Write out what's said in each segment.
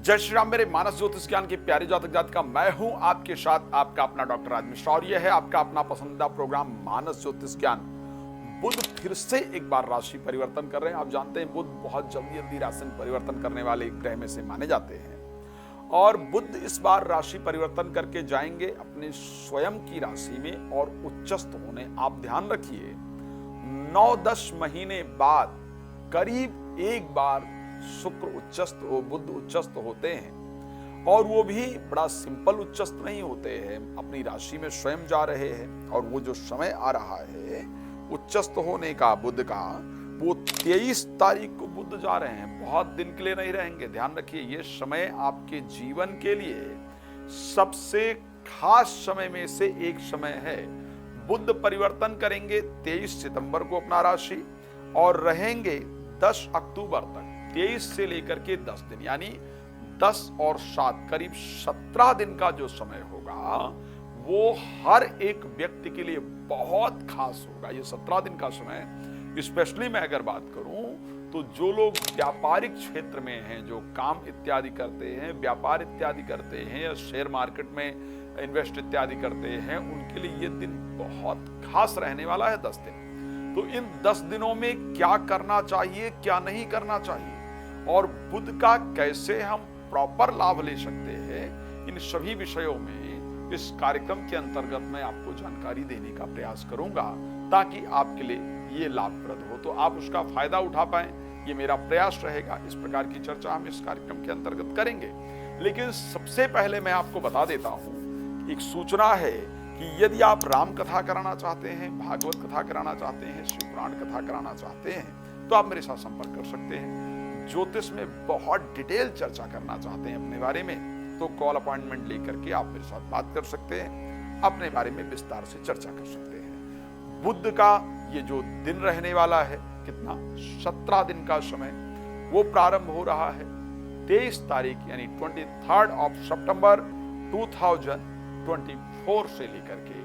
जय श्री राम। मेरे मानस ज्योतिष ज्ञान के प्यारे जातक जातिका, मैं हूं आपके साथ आपका अपना डॉक्टर राज मिश्रा और यह है आपका अपना पसंदीदा प्रोग्राम मानस ज्योतिष ज्ञान। बुध फिर से एक बार राशि परिवर्तन कर रहे हैं। आप जानते हैं बुध बहुत जल्दी जल्दी राशि परिवर्तन करने वाले ग्रह में से माने जाते हैं और बुध इस बार राशि परिवर्तन करके जाएंगे अपने स्वयं की राशि में और उच्चस्थ होने। आप ध्यान रखिए, 9-10 महीने बाद करीब एक बार शुक्र उच्चस्थ बुध उच्चस्थ होते हैं और वो भी बड़ा सिंपल उच्चस्थ नहीं होते हैं, अपनी राशि में स्वयं जा रहे हैं। और वो जो समय आ रहा है उच्चस्थ होने का बुध का, वो 23 तारीख को बुध जा रहे हैं। बहुत दिन के लिए नहीं रहेंगे। ध्यान रखिए, ये समय आपके जीवन के लिए सबसे खास समय में से एक समय है। बुध परिवर्तन करेंगे 23 सितंबर को अपना राशि और रहेंगे 10 अक्टूबर तक। 23 से लेकर के 10 दिन यानी 10 और 7 करीब 17 दिन का जो समय होगा वो हर एक व्यक्ति के लिए बहुत खास होगा। ये 17 दिन का समय स्पेशली मैं अगर बात करूं तो जो लोग व्यापारिक क्षेत्र में हैं, जो काम इत्यादि करते हैं, व्यापार इत्यादि करते हैं या शेयर मार्केट में इन्वेस्ट इत्यादि करते हैं, उनके लिए ये दिन बहुत खास रहने वाला है 10 दिन। तो इन 10 दिनों में क्या करना चाहिए, क्या नहीं करना चाहिए और बुध का कैसे हम प्रॉपर लाभ ले सकते हैं, इन सभी विषयों में इस कार्यक्रम के अंतर्गत मैं आपको जानकारी देने का प्रयास करूंगा ताकि आपके लिए ये लाभप्रद हो, तो आप उसका फायदा उठा पाएं। ये मेरा प्रयास रहेगा। इस प्रकार की चर्चा हम इस कार्यक्रम के अंतर्गत करेंगे। लेकिन सबसे पहले मैं आपको बता देता हूं, एक सूचना है कि यदि आप राम कथा कराना चाहते हैं, भागवत कथा कराना चाहते हैं, शिव पुराण कथा कराना चाहते हैं तो आप मेरे साथ संपर्क कर सकते हैं। ज्योतिष में बहुत डिटेल चर्चा करना चाहते हैं अपने बारे में तो कॉल अपॉइंटमेंट लेकर के आप मेरे साथ बात कर सकते हैं, अपने बारे में विस्तार से चर्चा कर सकते हैं। बुध का ये जो दिन रहने वाला है, कितना 17 दिन का समय, वो प्रारंभ हो रहा है 23 तारीख यानी 23 सितंबर 2024 से लेकर के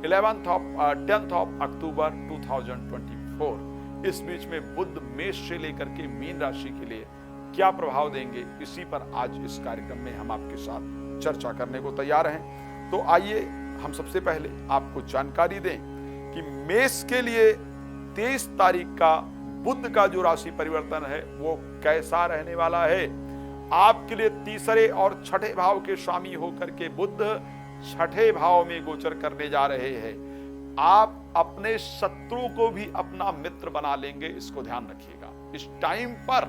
10 अक्टूबर 2024। इस बीच में बुध मेष से लेकर के मीन राशि के लिए क्या प्रभाव देंगे, इसी पर आज इस कार्यक्रम में हम आपके साथ चर्चा करने को तैयार हैं। तो आइए हम सबसे पहले आपको जानकारी दें कि मेष के लिए 23 तारीख का बुध का जो राशि परिवर्तन है वो कैसा रहने वाला है। आपके लिए तीसरे और छठे भाव के स्वामी होकर के बुध छठे भाव में गोचर करने जा रहे हैं। आप अपने शत्रु को भी अपना मित्र बना लेंगे, इसको ध्यान रखिएगा। इस टाइम पर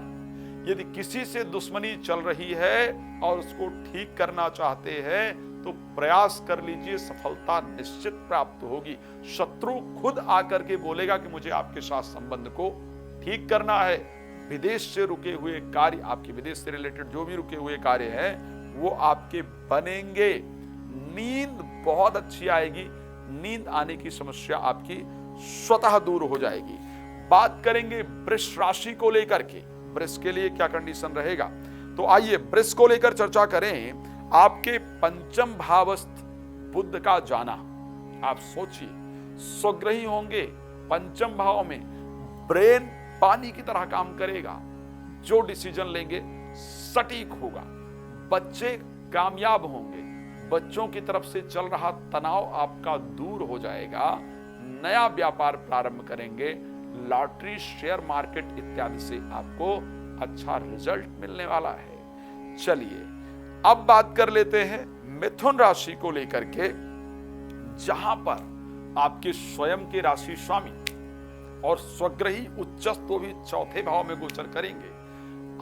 यदि किसी से दुश्मनी चल रही है और उसको ठीक करना चाहते हैं तो प्रयास कर लीजिए, सफलता निश्चित प्राप्त होगी। शत्रु खुद आकर के बोलेगा कि मुझे आपके साथ संबंध को ठीक करना है। विदेश से रुके हुए कार्य, आपके विदेश से रिलेटेड जो भी रुके हुए कार्य हैं वो आपके बनेंगे। नींद बहुत अच्छी आएगी, नींद आने की समस्या आपकी स्वतः दूर हो जाएगी। बात करेंगे वृष राशि को लेकर के, वृष के लिए क्या कंडीशन रहेगा। तो आइए वृष को लेकर चर्चा करें। आपके पंचम भावस्थ बुध का जाना, आप सोचिए, स्वग्रही होंगे पंचम भाव में, ब्रेन पानी की तरह काम करेगा, जो डिसीजन लेंगे सटीक होगा, बच्चे कामयाब होंगे, बच्चों की तरफ से चल रहा तनाव आपका दूर हो जाएगा, नया व्यापार प्रारंभ करेंगे, लॉटरी, शेयर मार्केट इत्यादि से आपको अच्छा रिजल्ट मिलने वाला है। चलिए अब बात कर लेते हैं मिथुन राशि को लेकर के, जहां पर आपके स्वयं के राशि स्वामी और स्वग्रही उच्चस्थ तो भी चौथे भाव में गोचर करेंगे।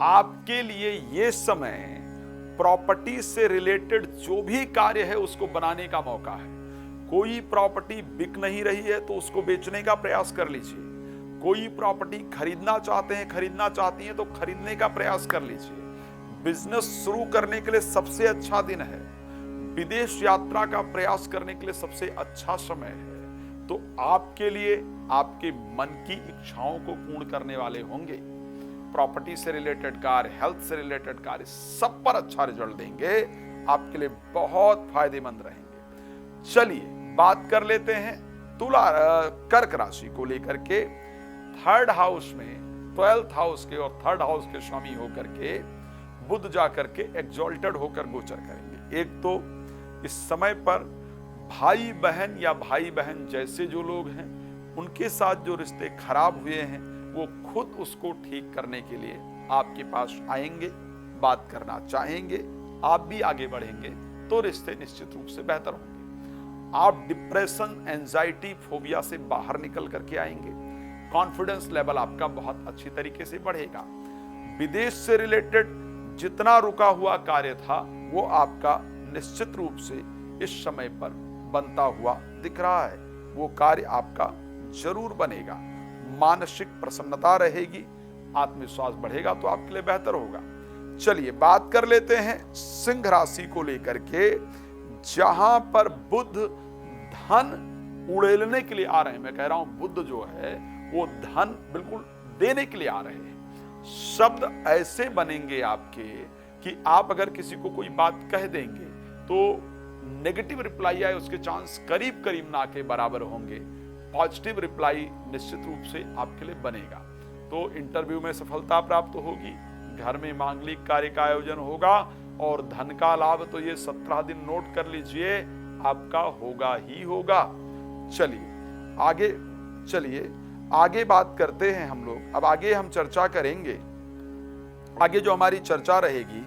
आपके लिए यह समय प्रॉपर्टी से रिलेटेड जो भी कार्य है उसको बनाने का मौका है। कोई प्रॉपर्टी बिक नहीं रही है तो उसको बेचने का प्रयास कर लीजिए। कोई प्रॉपर्टी खरीदना चाहते हैं, खरीदना चाहती हैं तो खरीदने का प्रयास कर लीजिए। बिजनेस शुरू करने के लिए सबसे अच्छा दिन है। विदेश यात्रा का प्रयास करने के लिए सबसे अच्छा समय है। तो आपके लिए आपके मन की इच्छाओं को पूर्ण करने वाले होंगे। प्रॉपर्टी से रिलेटेड कार्य, हेल्थ से रिलेटेड कार्य, सब पर अच्छा रिजल्ट देंगे, आपके लिए बहुत फायदेमंद रहेंगे। चलिए बात कर लेते हैं कर्क राशि को लेकर के। थर्ड हाउस में 12th हाउस के और थर्ड हाउस के स्वामी होकर के बुध जाकर के एग्जॉल्टेड होकर गोचर करेंगे। एक तो इस समय पर भाई बहन या भाई बहन जैसे जो लोग हैं उनके साथ जो रिश्ते खराब हुए हैं वो खुद उसको ठीक करने के लिए आपके पास आएंगे, बात करना चाहेंगे, आप भी आगे बढ़ेंगे तो रिश्ते निश्चित रूप से बेहतर होंगे। आप डिप्रेशन, एंजाइटी, फोबिया से बाहर निकल करके आएंगे। कॉन्फिडेंस लेवल आपका बहुत अच्छी तरीके से बढ़ेगा। विदेश से रिलेटेड जितना रुका हुआ कार्य था वो आपका निश्चित रूप से इस समय पर बनता हुआ दिख रहा है। वो कार्य आपका जरूर बनेगा। मानसिक प्रसन्नता रहेगी, आत्मविश्वास बढ़ेगा तो आपके लिए बेहतर होगा। चलिए बात कर लेते हैं सिंह राशि को लेकर के, जहां पर बुध धन उड़ेलने के लिए आ रहे हैं। मैं कह रहा हूं बुध जो है वो धन बिल्कुल देने के लिए आ रहे हैं। शब्द ऐसे बनेंगे आपके कि आप अगर किसी को कोई बात कह देंगे तो नेगेटिव रिप्लाई आए उसके चांस करीब करीब ना के बराबर होंगे। पॉजिटिव रिप्लाई निश्चित रूप से आपके लिए बनेगा। तो इंटरव्यू में सफलता प्राप्त होगी, घर में मांगलिक कार्य का आयोजन होगा और धन का लाभ तो ये 17 दिन नोट कर लीजिए आपका होगा ही होगा। चलिए आगे बात करते हैं हम लोग। अब आगे हम चर्चा करेंगे। आगे जो हमारी चर्चा रहेगी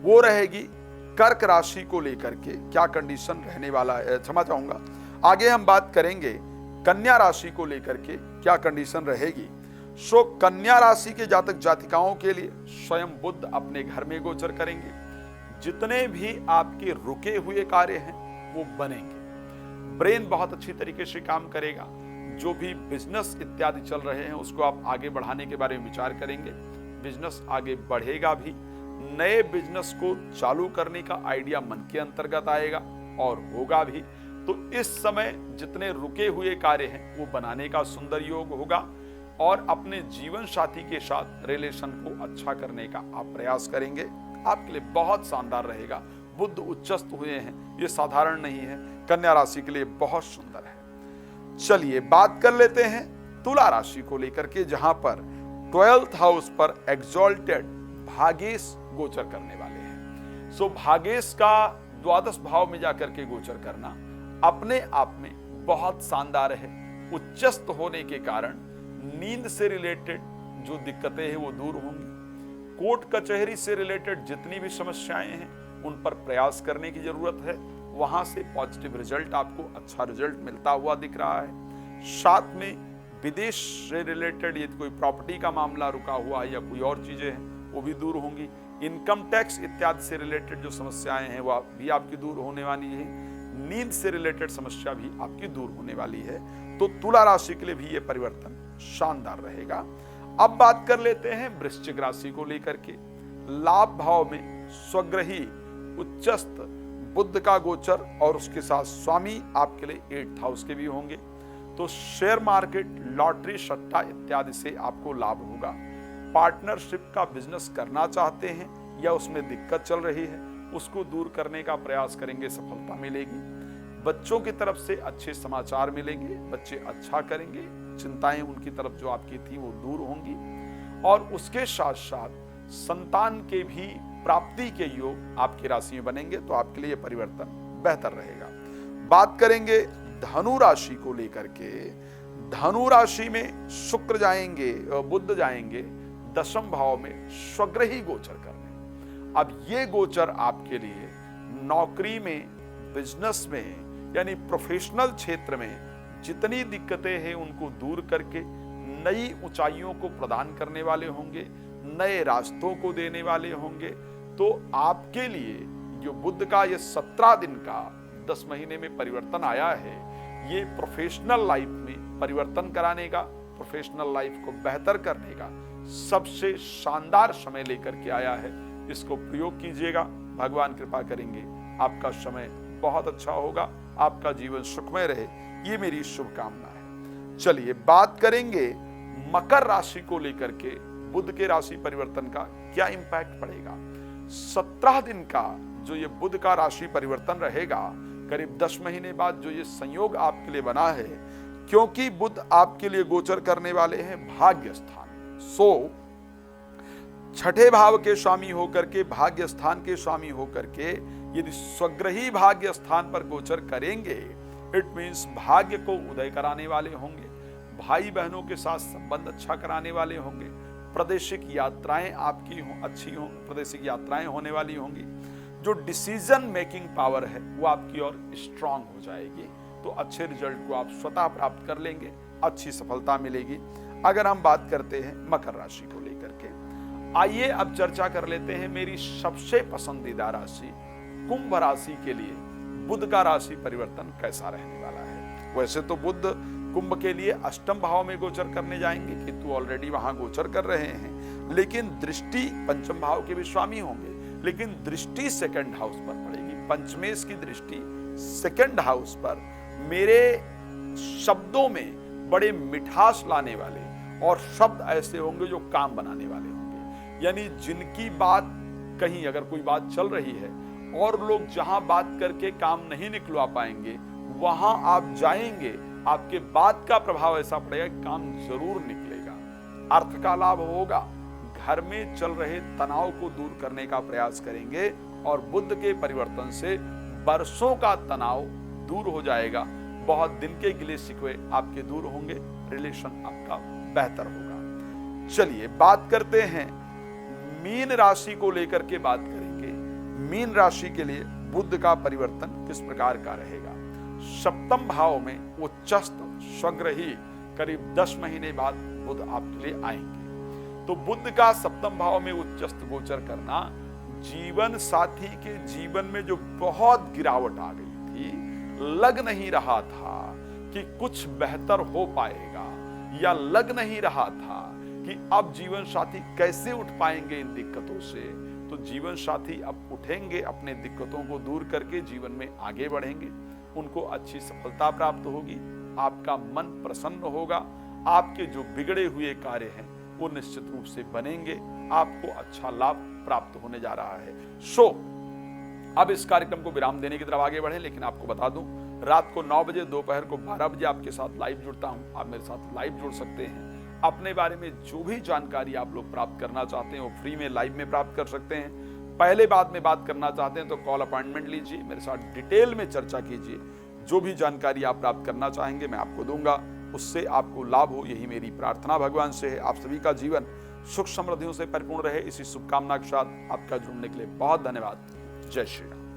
वो रहेगी कर्क राशि को लेकर के क्या कंडीशन रहने वाला है। क्षमा चाहूंगा, आगे हम बात करेंगे कन्या राशि को लेकर के क्या कंडीशन रहेगी। सो कन्या राशि के जातक जातिकाओं के लिए स्वयं बुध अपने घर में गोचर करेंगे। जितने भी आपके रुके हुए कार्य हैं वो बनेंगे। ब्रेन बहुत अच्छी तरीके से काम करेगा। जो भी बिजनेस इत्यादि चल रहे हैं उसको आप आगे बढ़ाने के बारे में विचार करेंगे। बिजनेस आगे बढ़ेगा भी। नए बिजनेस को चालू करने का आइडिया मन के अंतर्गत आएगा और होगा भी। तो इस समय जितने रुके हुए कार्य हैं वो बनाने का सुंदर योग होगा और अपने जीवन साथी के साथ रिलेशन को अच्छा करने का आप प्रयास करेंगे। आपके लिए बहुत शानदार रहेगा। बुध उच्चस्त हुए हैं, ये साधारण नहीं है। कन्या राशि के लिए बहुत सुंदर है। चलिए बात कर लेते हैं तुला राशि को लेकर के, जहां पर 12th हाउस पर एग्जॉल्टेड भागेश गोचर करने वाले हैं। सो भागेश का द्वादश भाव में जाकर के गोचर करना अपने आप में बहुत शानदार है। उच्चस्त होने के कारण नींद से रिलेटेड जो दिक्कतें हैं वो दूर होंगी। कोर्ट कचहरी से रिलेटेड जितनी भी समस्याएं हैं उन पर प्रयास करने की जरूरत है। वहां से पॉजिटिव रिजल्ट, आपको अच्छा रिजल्ट मिलता हुआ दिख रहा है। साथ में विदेश से रिलेटेड यदि कोई प्रॉपर्टी का मामला रुका हुआ है या कोई और चीजें हैं वो भी दूर होंगी। इनकम टैक्स इत्यादि से रिलेटेड जो समस्याएं हैं वो भी आपकी दूर होने वाली है। नींद से रिलेटेड समस्या भी आपकी दूर होने वाली है। तो तुला राशि के लिए भी ये परिवर्तन शानदार रहेगा। अब बात कर लेते हैं वृश्चिक राशि को लेकर के। लाभ भाव में स्वग्रही उच्चस्त बुध का गोचर और उसके साथ स्वामी आपके लिए 8th हाउस के भी होंगे। तो शेयर मार्केट, लॉटरी, सट्टा इत्यादि से आपको लाभ होगा। पार्टनरशिप का बिजनेस करना चाहते हैं या उसमें दिक्कत चल रही है उसको दूर करने का प्रयास करेंगे, सफलता मिलेगी। बच्चों की तरफ से अच्छे समाचार मिलेंगे, बच्चे अच्छा करेंगे। चिंताएं उनकी तरफ जो आपकी थी वो दूर होंगी और उसके साथ साथ संतान के भी प्राप्ति के योग आपकी राशि में बनेंगे। तो आपके लिए परिवर्तन बेहतर रहेगा। बात करेंगे धनु राशि को लेकर के। धनु राशि में शुक्र जाएंगे, बुध जाएंगे 10वें भाव में स्वग्रही गोचर करने। अब ये गोचर आपके लिए नौकरी में, बिजनेस में यानी प्रोफेशनल क्षेत्र में जितनी दिक्कतें हैं उनको दूर करके नई ऊंचाइयों को प्रदान करने वाले होंगे, नए रास्तों को देने वाले होंगे। तो आपके लिए जो बुध का ये 17 दिन का 10 महीने में परिवर्तन आया है, ये प्रोफेशनल लाइफ में परिवर्तन कराने का, प्रोफेशनल लाइफ को बेहतर करने का सबसे शानदार समय लेकर के आया है। इसको प्रयोग कीजिएगा, भगवान कृपा करेंगे, आपका समय बहुत अच्छा होगा, आपका जीवन सुखमय रहे, ये मेरी शुभकामना है। चलिए बात करेंगे मकर राशि को लेकर के। बुध के राशि परिवर्तन का क्या इंपैक्ट पड़ेगा। 17 दिन का जो ये बुध का राशि परिवर्तन रहेगा, करीब 10 महीने बाद जो ये संयोग आपके लिए बना है, क्योंकि बुध आपके लिए गोचर करने वाले हैं भाग्य स्थान। सो छठे भाव के स्वामी होकर के, भाग्य स्थान के स्वामी होकर के यदि स्वग्रही भाग्य स्थान पर गोचर करेंगे, इट मीन्स भाग्य को उदय कराने वाले होंगे, भाई बहनों के साथ संबंध अच्छा कराने वाले होंगे, प्रादेशिक यात्राएं आपकी अच्छी हो, प्रादेशिक यात्राएं होने वाली होंगी, जो डिसीजन मेकिंग पावर है वो आपकी और स्ट्रांग हो जाएगी, तो अच्छे रिजल्ट को आप स्वतः प्राप्त कर लेंगे, अच्छी सफलता मिलेगी। अगर हम बात करते हैं मकर राशि को लेकर के, आइए अब चर्चा कर लेते हैं मेरी सबसे पसंदीदा राशि कुंभ राशि के लिए बुध का राशि परिवर्तन कैसा रहने वाला है। वैसे तो बुध कुंभ के लिए अष्टम भाव में गोचर करने जाएंगे, केतु ऑलरेडी वहां गोचर कर रहे हैं, लेकिन दृष्टि पंचम भाव के भी स्वामी होंगे, लेकिन दृष्टि सेकंड हाउस पर पड़ेगी। पंचमेश की दृष्टि सेकंड हाउस पर मेरे शब्दों में बड़े मिठास लाने वाले और शब्द ऐसे होंगे जो काम बनाने वाले होंगे, यानी जिनकी बात कहीं अगर कोई बात चल रही है और लोग जहां बात करके काम नहीं निकलवा पाएंगे, वहां आप जाएंगे, आपके बात का प्रभाव ऐसा पड़ेगा कि काम जरूर निकलेगा, अर्थ का लाभ होगा, घर में चल रहे तनाव को दूर करने का प्रयास करेंगे और बुध के परिवर्तन से बरसों का तनाव दूर हो जाएगा, बहुत दिन के गिले शिकवे आपके दूर होंगे, रिलेशन आपका बेहतर होगा। चलिए बात करते हैं मीन राशि को लेकर के बात करेंगे। मीन राशि के लिए बुध का परिवर्तन किस प्रकार का रहेगा। सप्तम भाव में उच्चस्थ स्वग्रही करीब 10 महीने बाद बुध आपके लिए आएंगे, तो बुध का सप्तम भाव में उच्चस्थ गोचर करना जीवन साथी के जीवन में जो बहुत गिरावट आ गई थी, लग नहीं रहा था कि कुछ बेहतर हो पाएगा, या लग नहीं रहा था कि अब जीवन साथी कैसे उठ पाएंगे इन दिक्कतों से, तो जीवन साथी अब उठेंगे, अपने दिक्कतों को दूर करके जीवन में आगे बढ़ेंगे, उनको अच्छी सफलता प्राप्त होगी, आपका मन प्रसन्न होगा, आपके जो बिगड़े हुए कार्य हैं वो निश्चित रूप से बनेंगे, आपको अच्छा लाभ प्राप्त होने जा रहा है। अब इस कार्यक्रम को विराम देने की तरफ आगे बढ़े, लेकिन आपको बता दूं रात को 9 बजे, दोपहर को 12 बजे आपके साथ लाइव जुड़ता हूं। आप मेरे साथ लाइव जुड़ सकते हैं, अपने बारे में जो भी जानकारी आप लोग प्राप्त करना चाहते हैं वो फ्री में लाइव में प्राप्त कर सकते हैं। पहले बाद में बात करना चाहते हैं तो कॉल अपॉइंटमेंट लीजिए, मेरे साथ डिटेल में चर्चा कीजिए, जो भी जानकारी आप प्राप्त करना चाहेंगे मैं आपको दूंगा, उससे आपको लाभ हो, यही मेरी प्रार्थना भगवान से है। आप सभी का जीवन सुख समृद्धियों से परिपूर्ण रहे, इसी शुभकामना के साथ आपका जुड़ने के लिए बहुत धन्यवाद। जय श्री राम।